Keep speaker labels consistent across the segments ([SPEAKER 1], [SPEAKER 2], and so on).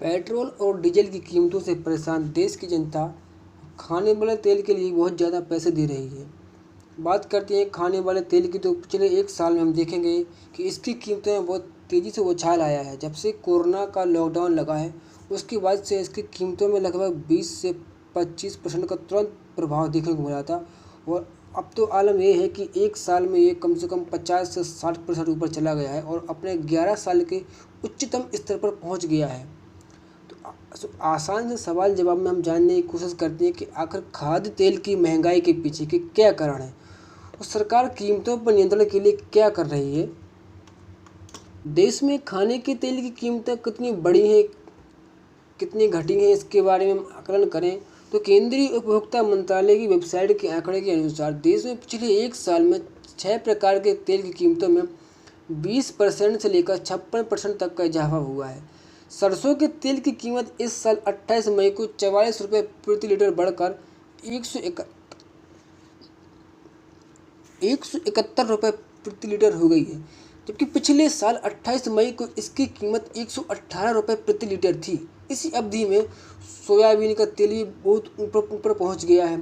[SPEAKER 1] Petrol और diesel की कीमतों से परेशान देश की जनता खाने वाले तेल के लिए बहुत ज़्यादा पैसे दे रही है। बात करते हैं खाने वाले तेल की, तो पिछले एक साल में हम देखेंगे कि इसकी कीमतों में बहुत तेज़ी से उछाल आया है। जब से कोरोना का लॉकडाउन लगा है, उसके बाद से इसकी कीमतों में लगभग 20 से 25% का तुरंत प्रभाव देखने को मिला था। और अब तो आलम ये है कि एक साल में ये कम से कम 50 से 60% ऊपर चला गया है और अपने 11 साल के उच्चतम स्तर पर पहुंच गया है। तो आसान से सवाल जवाब में हम जानने की कोशिश करते हैं कि आखिर खाद्य तेल की महंगाई के पीछे के क्या कारण है और सरकार कीमतों पर नियंत्रण के लिए क्या कर रही है। देश में खाने के तेल की कीमतें कितनी बढ़ी हैं, कितनी घटी हैं, इसके बारे में हम आकलन करें तो केंद्रीय उपभोक्ता मंत्रालय की वेबसाइट के आंकड़े के अनुसार देश में पिछले एक साल में 6 प्रकार के तेल की कीमतों में 20% से लेकर 56% तक का इजाफा हुआ है। सरसों के तेल की कीमत इस साल 28 मई को 44 रुपये प्रति लीटर बढ़कर 171 रुपये प्रति लीटर हो गई है, जबकि पिछले साल 28 मई को इसकी कीमत 118 रुपये प्रति लीटर थी। इसी अवधि में सोयाबीन का तेल भी बहुत ऊपर ऊपर पहुँच गया है।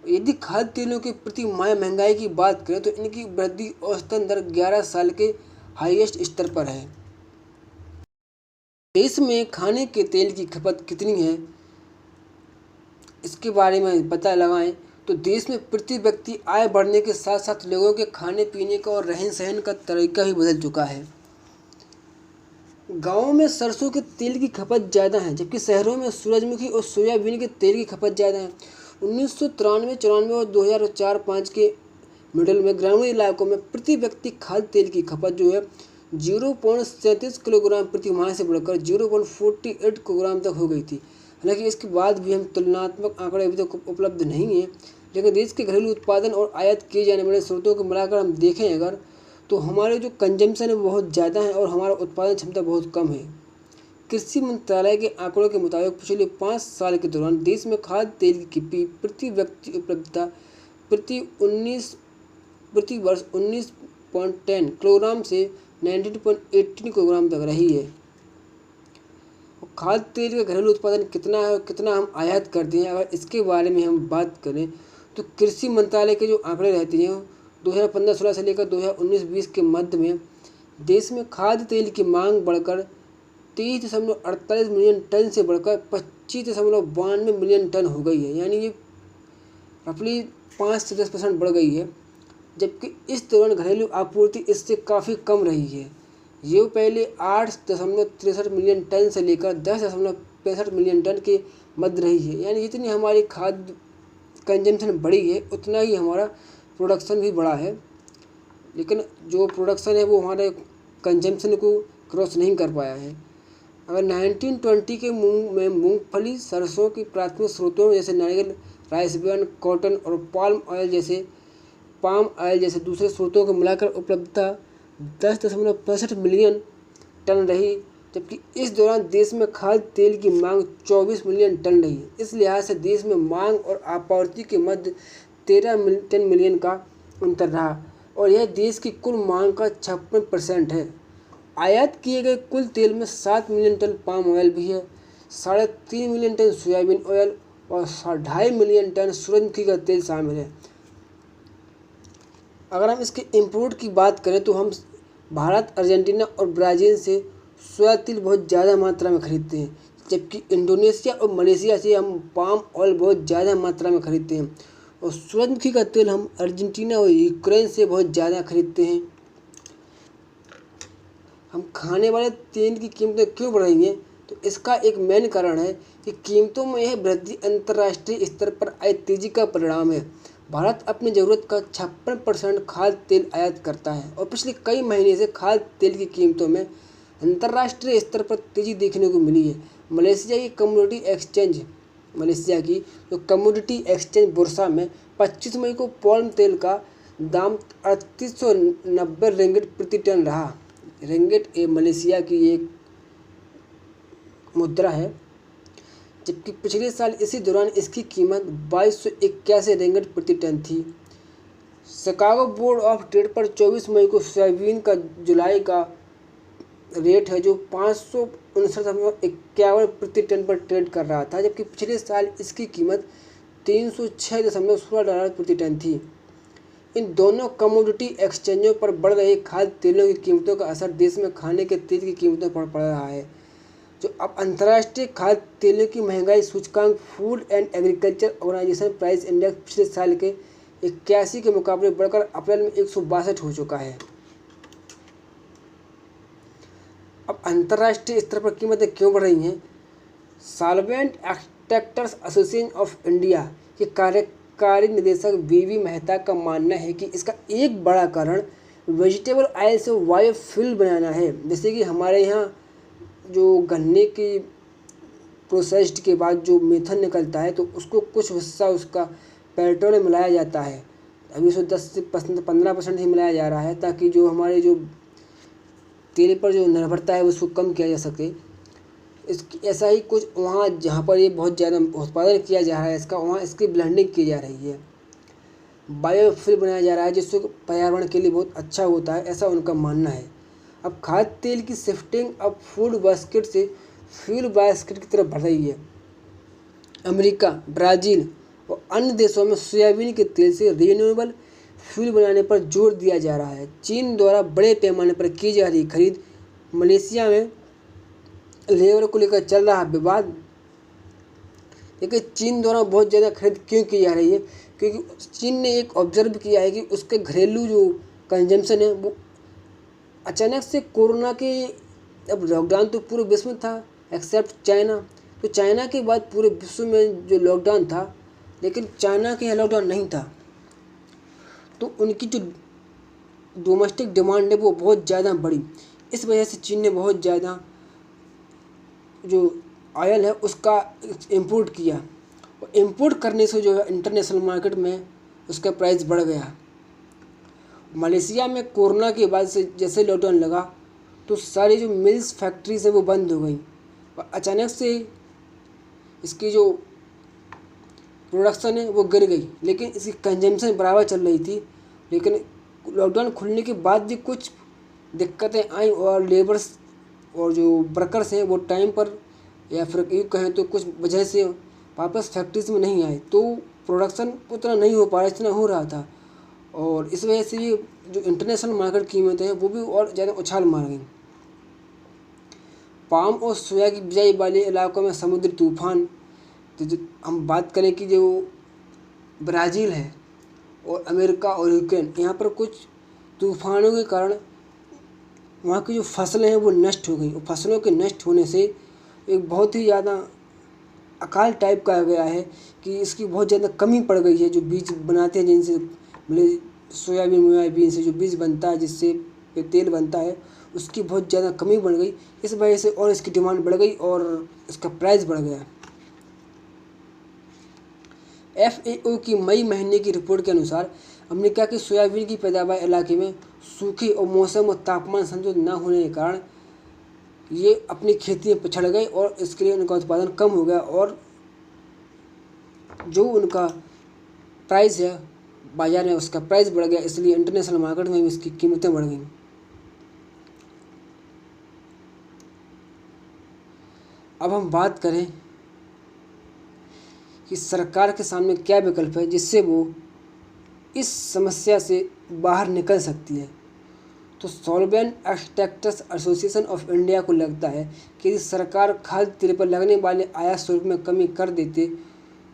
[SPEAKER 1] यदि खाद्य तेलों के प्रति माह महंगाई की बात करें तो इनकी वृद्धि औसतन दर 11 साल के हाईएस्ट स्तर पर है। देश में खाने के तेल की खपत कितनी है, इसके बारे में पता लगाएं तो देश में प्रति व्यक्ति आय बढ़ने के साथ साथ लोगों के खाने पीने का और रहन सहन का तरीका भी बदल चुका है। गाँव में सरसों के तेल की खपत ज़्यादा है, जबकि शहरों में सूरजमुखी और सोयाबीन के तेल की खपत ज़्यादा है। 1993-94 और 2004-05 के मिडल में ग्रामीण इलाकों में प्रति व्यक्ति खाद्य तेल की खपत जो है 0.37 किलोग्राम प्रति माह से बढ़कर 0.48 किलोग्राम तक हो गई थी। हालांकि इसके बाद भी हम तुलनात्मक आंकड़े अभी तक उपलब्ध नहीं हैं, लेकिन देश के घरेलू उत्पादन और आयात किए जाने वाले स्रोतों को मिलाकर हम देखें अगर, तो हमारे जो कंजम्पशन है वो बहुत ज़्यादा है और हमारा उत्पादन क्षमता बहुत कम है। कृषि मंत्रालय के आंकड़ों के मुताबिक पिछले 5 साल के दौरान देश में खाद्य तेल की प्रति व्यक्ति उपलब्धता प्रति वर्ष 19.10 किलोग्राम से 19.18 किलोग्राम तक रही है। खाद्य तेल का घरेलू उत्पादन कितना है और कितना हम आयात करते हैं, अगर इसके बारे में हम बात करें तो कृषि मंत्रालय के जो आंकड़े रहते हैं 2015-16 से लेकर 2019-20 के मध्य में देश में खाद्य तेल की मांग बढ़कर 23.48 मिलियन टन से बढ़कर 25.92 मिलियन टन हो गई है, यानी ये रफली 5 से 10% बढ़ गई है। जबकि इस दौरान घरेलू आपूर्ति इससे काफ़ी कम रही है। ये पहले 8.63 मिलियन टन से लेकर 10.65 मिलियन टन के मध्य रही है, यानी जितनी हमारी खाद्य कंजम्पशन बढ़ी है उतना ही हमारा प्रोडक्शन भी बढ़ा है, लेकिन जो प्रोडक्शन है वो हमारे कंजम्पशन को क्रॉस नहीं कर पाया है। अगर 1920 के मूंगफली सरसों की प्राथमिक स्रोतों जैसे नारियल, राइस ब्रान, कॉटन और पाम ऑयल जैसे दूसरे स्रोतों को मिलाकर उपलब्धता 10.65 मिलियन टन रही, जबकि इस दौरान देश में खाद्य तेल की मांग 24 मिलियन टन रही। इस लिहाज से देश में मांग और आपूर्ति के मध्य 13 मिलियन का अंतर रहा और यह देश की कुल मांग का 56% है। आयात किए गए कुल तेल में 7 मिलियन टन पाम ऑयल भी है, 3.5 मिलियन टन सोयाबीन ऑयल और 2.5 मिलियन टन सूरजमुखी का तेल शामिल है। अगर हम इसके इंपोर्ट की बात करें तो हम भारत, अर्जेंटीना और ब्राज़ील से सोया तेल बहुत ज़्यादा मात्रा में खरीदते हैं, जबकि इंडोनेशिया और मलेशिया से हम पाम ऑयल बहुत ज़्यादा मात्रा में खरीदते हैं और सूरजमुखी का तेल हम अर्जेंटीना और यूक्रेन से बहुत ज़्यादा खरीदते हैं। हम खाने वाले तेल की कीमतें क्यों बढ़ रही हैं, तो इसका एक मेन कारण है कि कीमतों में यह वृद्धि अंतर्राष्ट्रीय स्तर पर आई तेजी का परिणाम है। भारत अपनी ज़रूरत का 56% खाद्य तेल आयात करता है और पिछले कई महीने से खाद्य तेल की कीमतों में अंतर्राष्ट्रीय स्तर पर तेज़ी देखने को मिली है। मलेशिया की जो कमोडिटी एक्सचेंज बुर्सा में 25 मई को पाम तेल का दाम 3890 रिंगिट प्रति टन रहा। रिंगिट मलेशिया की एक मुद्रा है, जबकि पिछले साल इसी दौरान इसकी कीमत 2281 रिंगिट प्रति टन थी। शिकागो बोर्ड ऑफ ट्रेड पर 24 मई को सोयाबीन का जुलाई का रेट है जो 559.51 प्रति टन पर ट्रेड कर रहा था, जबकि पिछले साल इसकी कीमत $306.16 प्रति टन थी। इन दोनों कमोडिटी एक्सचेंजों पर बढ़ रही खाद्य तेलों की कीमतों का असर देश में खाने के तेल की कीमतों पर पड़ रहा है। जो अब अंतर्राष्ट्रीय खाद्य तेलों की महंगाई सूचकांक food and agriculture organization price index पिछले साल के 81 के मुकाबले बढ़कर अप्रैल में 162 हो चुका है। अब अंतर्राष्ट्रीय स्तर पर कीमतें क्यों बढ़ रही हैं? Solvent extractors association of India के कार्यकारी निदेशक वीवी मेहता का मानना है कि इसका एक बड़ा कारण वेजिटेबल ऑयल से बायोफ्यूल बनाना है। जैसे कि हमारे यहाँ जो गन्ने की प्रोसेस्ड के बाद जो मेथन निकलता है, तो उसको कुछ हिस्सा उसका पेट्रोल में मिलाया जाता है। अभी उसको 10 से 15% ही मिलाया जा रहा है, ताकि जो हमारे जो तेल पर जो निर्भरता है उसको कम किया जा सके। ऐसा ही कुछ वहाँ जहाँ पर ये बहुत ज़्यादा उत्पादन किया जा रहा है इसका, वहाँ इसकी ब्लेंडिंग की जा रही है, बायोफ्यूल बनाया जा रहा है, जिससे पर्यावरण के लिए बहुत अच्छा होता है, ऐसा उनका मानना है। अब खाद्य तेल की शिफ्टिंग अब फूड बास्केट से फ्यूल बास्केट की तरफ बढ़ रही है। अमेरिका, ब्राज़ील और अन्य देशों में सोयाबीन के तेल से रिन्यूएबल फ्यूल बनाने पर जोर दिया जा रहा है। चीन द्वारा बड़े पैमाने पर की जा रही खरीद, मलेशिया में लेबर को लेकर चल रहा विवाद। देखिए, चीन द्वारा बहुत ज़्यादा खरीद क्यों की जा रही है? क्योंकि चीन ने एक ऑब्जर्व किया है कि उसके घरेलू जो कंजम्पशन है वो अचानक से कोरोना के, अब लॉकडाउन तो पूरे विश्व में था एक्सेप्ट चाइना, तो चाइना के बाद पूरे विश्व में जो लॉकडाउन था, लेकिन चाइना के यहाँ लॉकडाउन नहीं था, तो उनकी जो डोमेस्टिक डिमांड है वो बहुत ज़्यादा बढ़ी। इस वजह से चीन ने बहुत ज़्यादा जो ऑयल है उसका इंपोर्ट किया, और इंपोर्ट करने से जो है इंटरनेशनल मार्केट में उसका प्राइस बढ़ गया। मलेशिया में कोरोना के बाद से जैसे लॉकडाउन लगा, तो सारी जो मिल्स फैक्ट्रीज हैं वो बंद हो गई, और अचानक से इसकी जो प्रोडक्शन है वो गिर गई, लेकिन इसकी कंजम्पशन बराबर चल रही थी। लेकिन लॉकडाउन खुलने के बाद भी कुछ दिक्कतें आई, और लेबर्स और जो वर्कर्स हैं वो टाइम पर, या फिर यूँ कहें तो कुछ वजह से वापस फैक्ट्रीज में नहीं आए, तो प्रोडक्शन उतना नहीं हो पा रहा जितना हो रहा था, और इस वजह से ये जो इंटरनेशनल मार्केट कीमतें हैं वो भी और ज़्यादा उछाल मार गई। पाम और सोया की बिजाई वाले इलाकों में समुद्री तूफान, तो जो हम बात करें कि जो ब्राज़ील है और अमेरिका और यूक्रेन, यहाँ पर कुछ तूफानों के कारण वहाँ की जो फसलें हैं वो नष्ट हो गई, और फसलों के नष्ट होने से एक बहुत ही ज़्यादा अकाल टाइप का आ गया है कि इसकी बहुत ज़्यादा कमी पड़ गई है। जो बीज बनाते हैं जिनसे मतलब सोयाबीन से जो बीज बनता है जिससे तेल बनता है, उसकी बहुत ज़्यादा कमी बढ़ गई। इस वजह से और इसकी डिमांड बढ़ गई और इसका प्राइस बढ़ गया। FAO की मई महीने की रिपोर्ट के अनुसार अमेरिका की सोयाबीन की पैदावार इलाके में सूखे और मौसम और तापमान संतुलित न होने के कारण ये अपनी खेती में पिछड़ गए, और इसके लिए उनका उत्पादन कम हो गया, और जो उनका प्राइस है बाजार में उसका प्राइस बढ़ गया, इसलिए इंटरनेशनल मार्केट में भी इसकी कीमतें बढ़ गई। अब हम बात करें कि सरकार के सामने क्या विकल्प है जिससे वो इस समस्या से बाहर निकल सकती है। तो solvent extractors association of India को लगता है कि यदि सरकार खाद्य तेल पर लगने वाले आयात शुल्क में कमी कर देते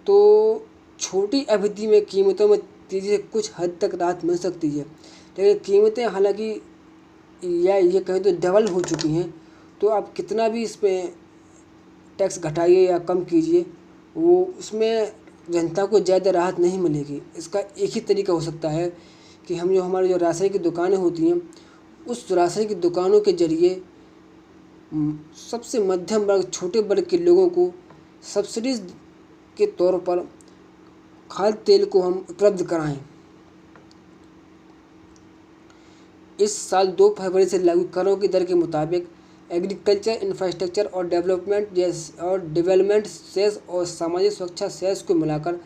[SPEAKER 1] तो छोटी अवधि में कीमतों में तेज़ी से कुछ हद तक राहत मिल सकती है। लेकिन कीमतें हालांकि या ये कहें तो डबल हो चुकी हैं, तो आप कितना भी इस पर टैक्स घटाइए या कम कीजिए, वो उसमें जनता को ज़्यादा राहत नहीं मिलेगी। इसका एक ही तरीका हो सकता है कि हम जो हमारी जो राशि की दुकानें होती हैं, उस राशि की दुकानों के जरिए सबसे मध्यम वर्ग, छोटे वर्ग के लोगों को सब्सिडीज के तौर पर खाद्य तेल को हम उपलब्ध कराएं। इस साल 2 फरवरी से लागू करों की दर के मुताबिक एग्रीकल्चर इंफ्रास्ट्रक्चर और डेवलपमेंट सेस और सामाजिक सुरक्षा सेस को मिलाकर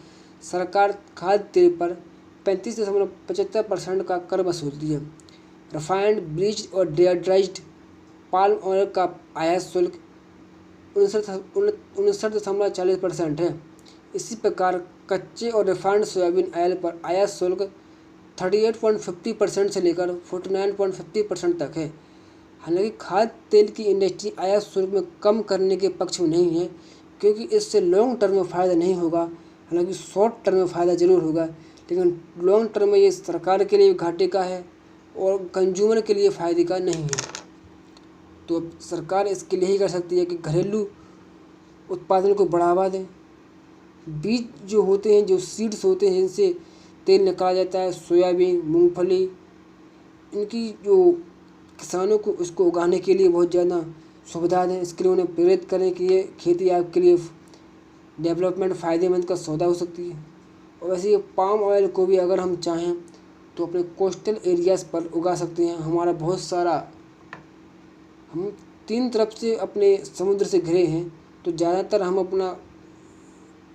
[SPEAKER 1] सरकार खाद्य तेल पर 35.75% का कर वसूलती है। रिफाइंड, ब्लीच्ड और डिहाइड्रेटेड पाल्म ऑयल का आयात शुल्क 59.40% है। इसी प्रकार कच्चे और रिफाइंड सोयाबीन ऑयल पर आयात शुल्क 38.50% से लेकर 49.50% तक है। हालांकि खाद्य तेल की इंडस्ट्री आयात शुल्क में कम करने के पक्ष में नहीं है, क्योंकि इससे लॉन्ग टर्म में फ़ायदा नहीं होगा। हालांकि शॉर्ट टर्म में फ़ायदा ज़रूर होगा, लेकिन लॉन्ग टर्म में ये सरकार के लिए घाटे का है और कंज्यूमर के लिए फ़ायदे का नहीं है। तो अब सरकार इसके लिए ही कर सकती है कि घरेलू उत्पादन को बढ़ावा दें। बीज जो होते हैं, जो सीड्स होते हैं जिनसे तेल निकाला जाता है, सोयाबीन, मूंगफली, इनकी जो किसानों को उसको उगाने के लिए बहुत ज़्यादा सुविधा दें। इसके लिए उन्हें प्रेरित करें कि ये खेती आपके लिए डेवलपमेंट फ़ायदेमंद का सौदा हो सकती है। और वैसे ये पाम ऑयल को भी अगर हम चाहें तो अपने कोस्टल एरियाज़ पर उगा सकते हैं। हमारा बहुत सारा, हम 3 तरफ से अपने समुद्र से घिरे हैं, तो ज़्यादातर हम अपना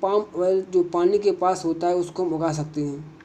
[SPEAKER 1] पाम ऑयल जो पानी के पास होता है उसको हम उगा सकते हैं।